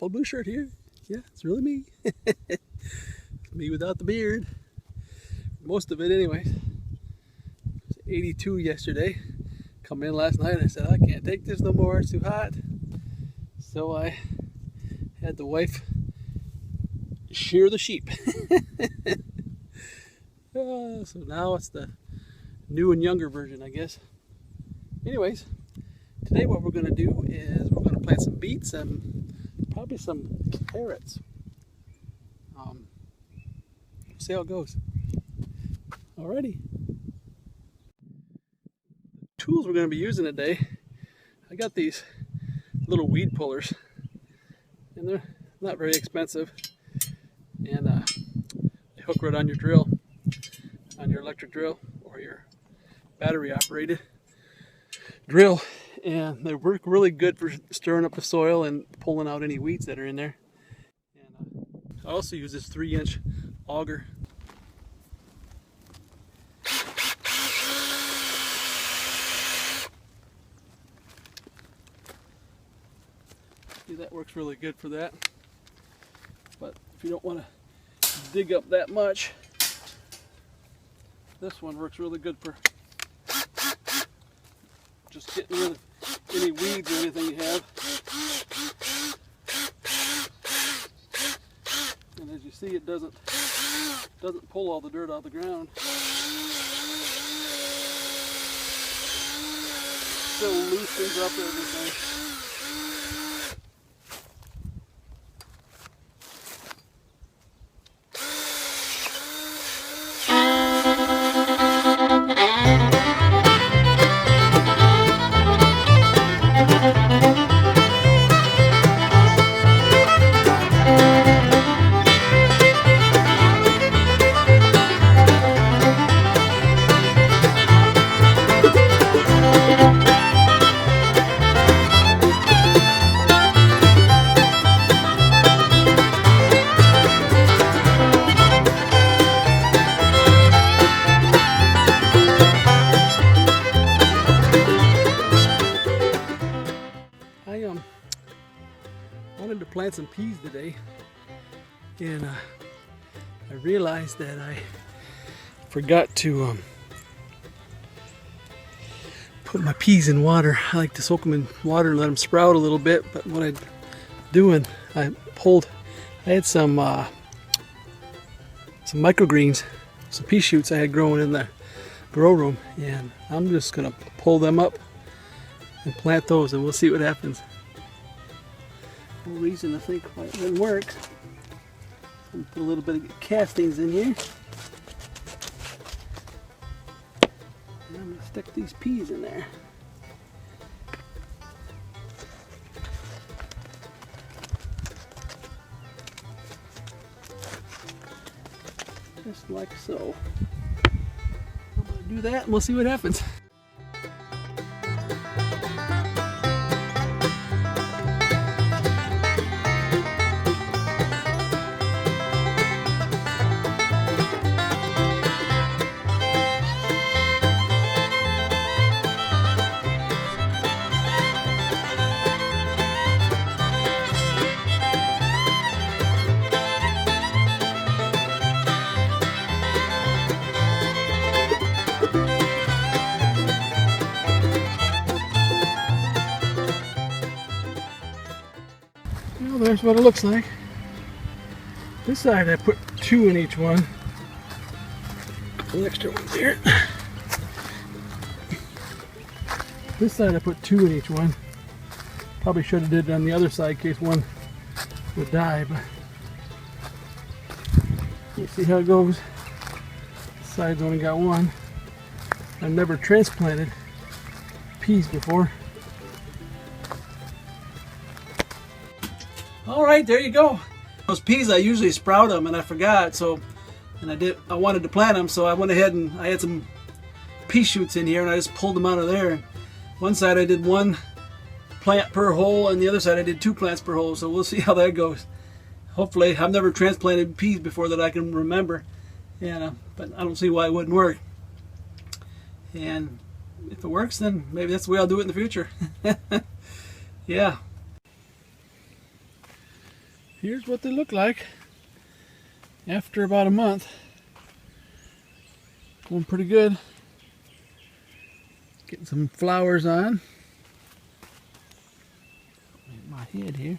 Papa Blue Shirt here. Yeah, it's really me. It's me without the beard. Most of it anyways. It was 82 yesterday. Come in last night and I said, I can't take this no more, it's too hot. So I had the wife shear the sheep. So now it's the new and younger version, I guess. Anyways, today what we're going to do is we're going to plant some beets and probably some carrots. See how it goes. Alrighty. Tools we're going to be using today. I got these little weed pullers, and they're not very expensive. And they hook right on your drill, on your electric drill or your battery operated drill, and they work really good for stirring up the soil and pulling out any weeds that are in there. And I also use this 3-inch auger. See, that works really good for that. But if you don't want to dig up that much, this one works really good for just getting rid of any weeds or anything you have. And as you see, it doesn't pull all the dirt out of the ground. Still loosens up everything. Wanted to plant some peas today, and I realized that I forgot to put my peas in water. I like to soak them in water and let them sprout a little bit, but what I'm doing, I had some microgreens, some pea shoots I had growing in the grow room, and I'm just gonna pull them up and plant those, and we'll see what happens. No reason to think why it wouldn't work. Put a little bit of castings in here. And I'm going to stick these peas in there. Just like so. I'm going to do that and we'll see what happens. Well, there's what it looks like. This side I put 2 in each one. The extra ones here. This side I put 2 in each one. Probably should have did it on the other side in case one would die, but you see how it goes. This side's only got 1. I've never transplanted peas before. All right, there you go. Those peas, I usually sprout them, and I forgot. I wanted to plant them, so I went ahead and I had some pea shoots in here, and I just pulled them out of there. One side I did 1 plant per hole, and the other side I did 2 plants per hole. So we'll see how that goes. Hopefully, I've never transplanted peas before that I can remember, and but I don't see why it wouldn't work. And if it works, then maybe that's the way I'll do it in the future. Yeah. here's what they look like after about a month. Going pretty good. Getting some flowers on. My head here.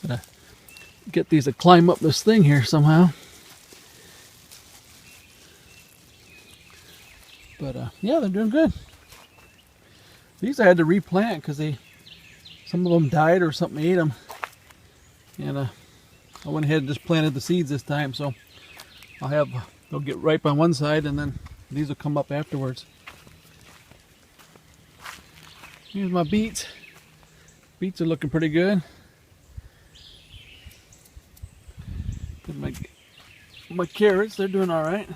Gotta get these to climb up this thing here somehow. But yeah, they're doing good. These I had to replant because some of them died or something ate them. And I went ahead and just planted the seeds this time, so they'll get ripe on one side and then these will come up afterwards. Here's my beets. Beets are looking pretty good. My carrots, they're doing all right.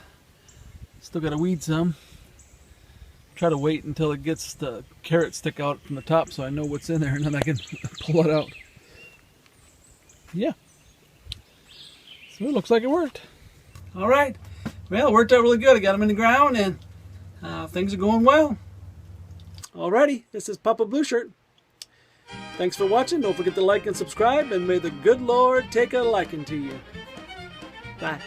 Still got to weed some. Try to wait until it gets the carrot stick out from the top so I know what's in there and then I can pull it out. Yeah. So it looks like it worked. All right. Well, it worked out really good. I got them in the ground and things are going well. Alrighty, this is Papa Blue Shirt. Thanks for watching. Don't forget to like and subscribe, and may the good Lord take a liking to you. Bye.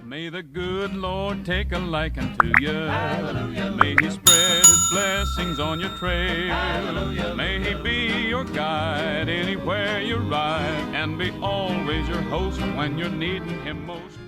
May the good Lord take a liking to you. Hallelujah. May He spread His blessings on your trail. Hallelujah. May He be your guide anywhere you ride, and be always your host when you're needing Him most.